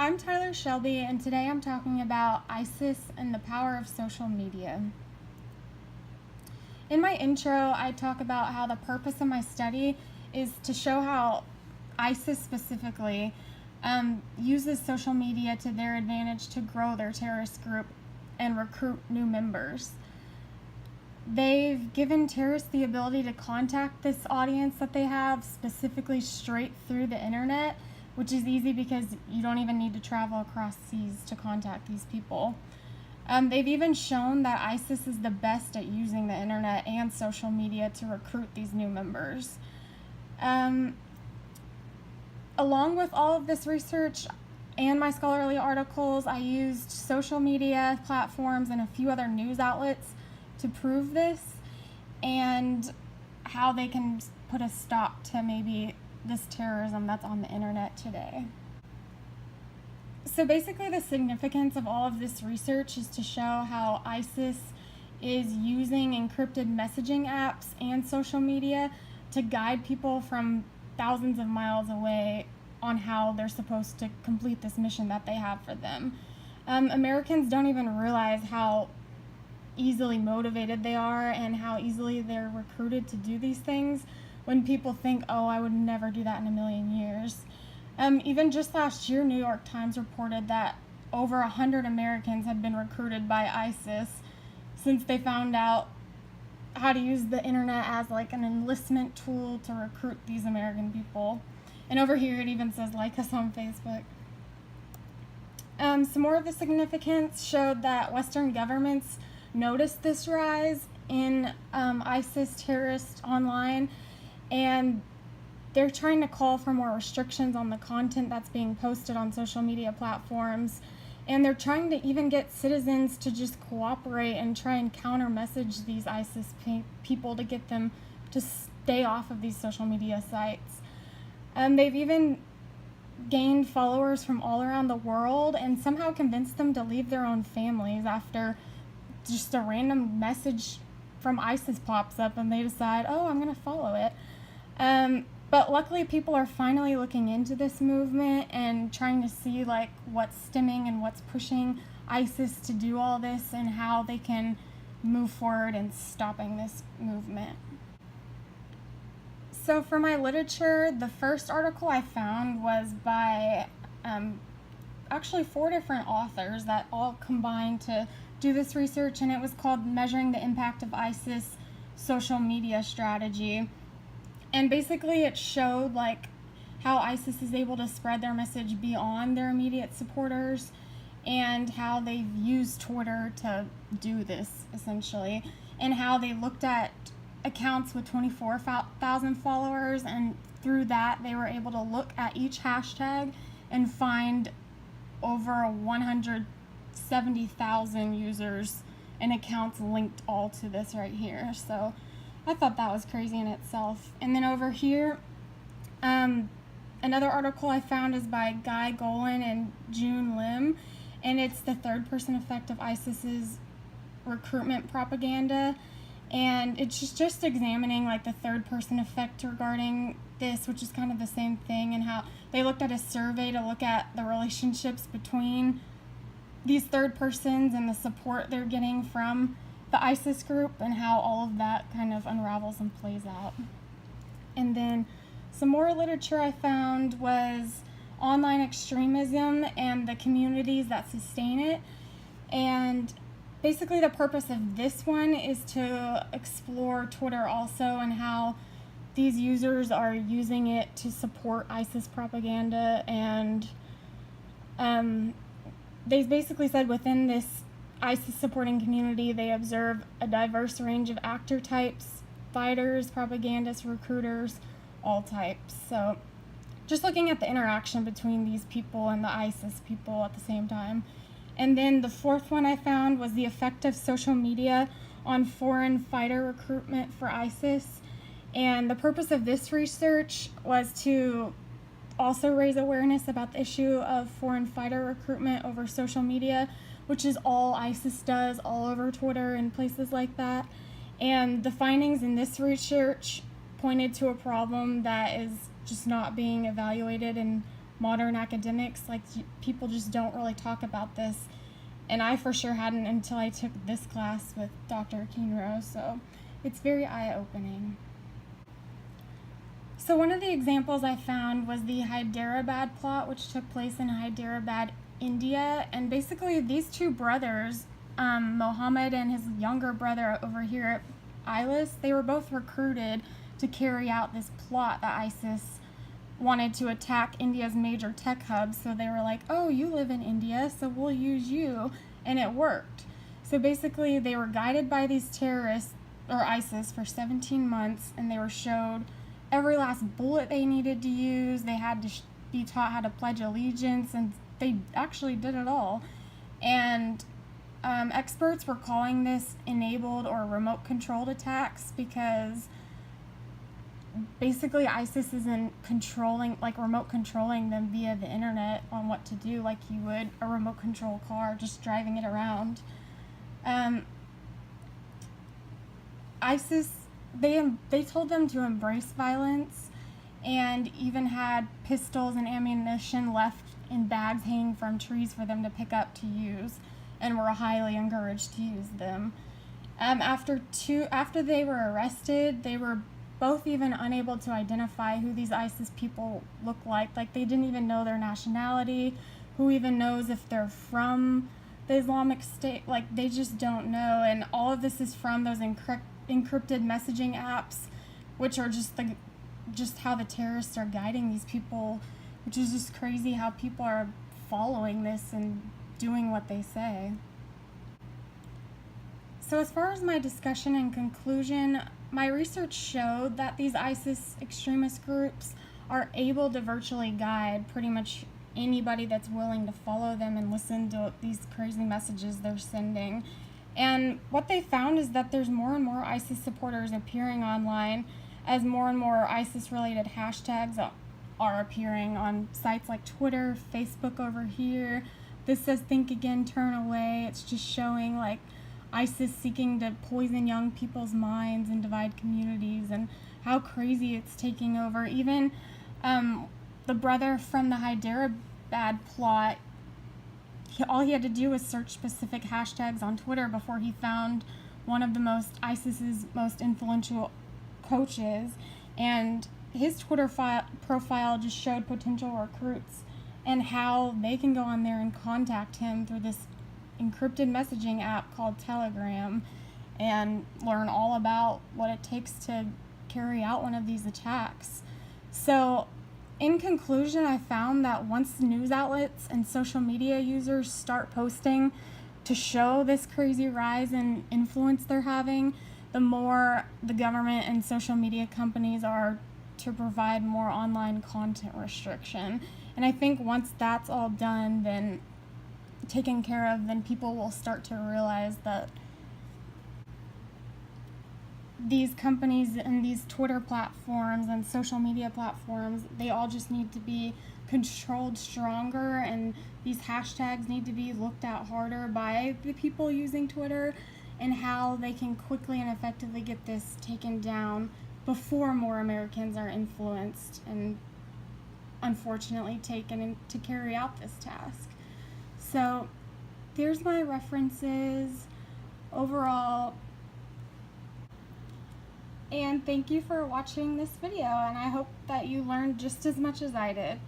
I'm Shelby, and today I'm talking about ISIS and the power of social media. In my intro, I talk about how the purpose of my study is to show how ISIS specifically uses social media to their advantage to grow their terrorist group and recruit new members. They've given terrorists the ability to contact this audience that they have specifically straight through the internet, which is easy because you don't even need to travel across seas to contact these people. They've even shown that ISIS is the best at using the internet and social media to recruit these new members. Along with all of this research and my scholarly articles, I used social media platforms and a few other news outlets to prove this and how they can put a stop to maybe this terrorism that's on the internet today. So basically the significance of all of this research is to show how ISIS is using encrypted messaging apps and social media to guide people from thousands of miles away on how they're supposed to complete this mission that they have for them. Americans don't even realize how easily motivated they are and how easily they're recruited to do these things when people think, oh, I would never do that in a million years. Even just last year, New York Times reported that over 100 Americans had been recruited by ISIS since they found out how to use the internet as like an enlistment tool to recruit these American people. And over here it even says like us on Facebook. Some more of the significance showed that Western governments noticed this rise in ISIS terrorists online, and they're trying to call for more restrictions on the content that's being posted on social media platforms, and they're trying to even get citizens to just cooperate and try and counter message these ISIS people to get them to stay off of these social media sites. They've even gained followers from all around the world and somehow convinced them to leave their own families after just a random message from ISIS pops up and they decide, oh, I'm going to follow it. But luckily people are finally looking into this movement and trying to see like what's stemming and what's pushing ISIS to do all this and how they can move forward in stopping this movement. So for my literature, the first article I found was by actually 4 different authors that all combined to do this research, and it was called Measuring the Impact of ISIS Social Media Strategy. And basically it showed like how ISIS is able to spread their message beyond their immediate supporters and how they've used Twitter to do this essentially, and how they looked at accounts with 24,000 followers, and through that they were able to look at each hashtag and find over 170,000 users and accounts linked all to this right here. So I thought that was crazy in itself. And then over here, another article I found is by Guy Golan and June Lim, and it's the third-person effect of ISIS's recruitment propaganda. And it's just examining like the third-person effect regarding this, which is kind of the same thing, and how they looked at a survey to look at the relationships between these third persons and the support they're getting from the ISIS group and how all of that kind of unravels and plays out. And then some more literature I found was online extremism and the communities that sustain it. And basically the purpose of this one is to explore Twitter also and how these users are using it to support ISIS propaganda. And they basically said within this ISIS supporting community, they observe a diverse range of actor types, fighters, propagandists, recruiters, all types. So just looking at the interaction between these people and the ISIS people at the same time. And then the fourth one I found was the effect of social media on foreign fighter recruitment for ISIS. And the purpose of this research was to also raise awareness about the issue of foreign fighter recruitment over social media, which is all ISIS does all over Twitter and places like that. And the findings in this research pointed to a problem that is just not being evaluated and modern academics. Like, people just don't really talk about this. And I for sure hadn't until I took this class with Dr. Keenrow, so it's very eye-opening. So one of the examples I found was the Hyderabad plot, which took place in Hyderabad, India. And basically these two brothers, Mohammed and his younger brother over here, Ilis, they were both recruited to carry out this plot that ISIS wanted to attack India's major tech hubs. So they were like, oh, you live in India, so we'll use you. And it worked. So basically they were guided by these terrorists, or ISIS, for 17 months, and they were showed every last bullet they needed to use. They had to be taught how to pledge allegiance, and they actually did it all. And experts were calling this enabled or remote controlled attacks, because basically ISIS isn't remote controlling them via the internet on what to do like you would a remote control car, just driving it around. ISIS, they told them to embrace violence, and even had pistols and ammunition left in bags hanging from trees for them to pick up to use, and were highly encouraged to use them. After they were arrested, they were both even unable to identify who these ISIS people look like. Like, they didn't even know their nationality. Who even knows if they're from the Islamic State? Like, they just don't know. And all of this is from those encrypted messaging apps, which are just how the terrorists are guiding these people, which is just crazy how people are following this and doing what they say. So as far as my discussion and conclusion, my research showed that these ISIS extremist groups are able to virtually guide pretty much anybody that's willing to follow them and listen to these crazy messages they're sending. And what they found is that there's more and more ISIS supporters appearing online, as more and more ISIS-related hashtags are appearing on sites like Twitter, Facebook over here. This says "Think Again, Turn Away." It's just showing like ISIS seeking to poison young people's minds and divide communities, and how crazy it's taking over. Even the brother from the Hyderabad plot, all he had to do was search specific hashtags on Twitter before he found one of ISIS's most influential coaches, and his Twitter profile just showed potential recruits and how they can go on there and contact him through this encrypted messaging app called Telegram and learn all about what it takes to carry out one of these attacks. So in conclusion, I found that once news outlets and social media users start posting to show this crazy rise in influence they're having, the more the government and social media companies are to provide more online content restriction. And I think once that's all done, then taken care of, then people will start to realize that these companies and these Twitter platforms and social media platforms, they all just need to be controlled stronger, and these hashtags need to be looked at harder by the people using Twitter, and how they can quickly and effectively get this taken down before more Americans are influenced and unfortunately taken to carry out this task. So there's my references overall, and thank you for watching this video, and I hope that you learned just as much as I did.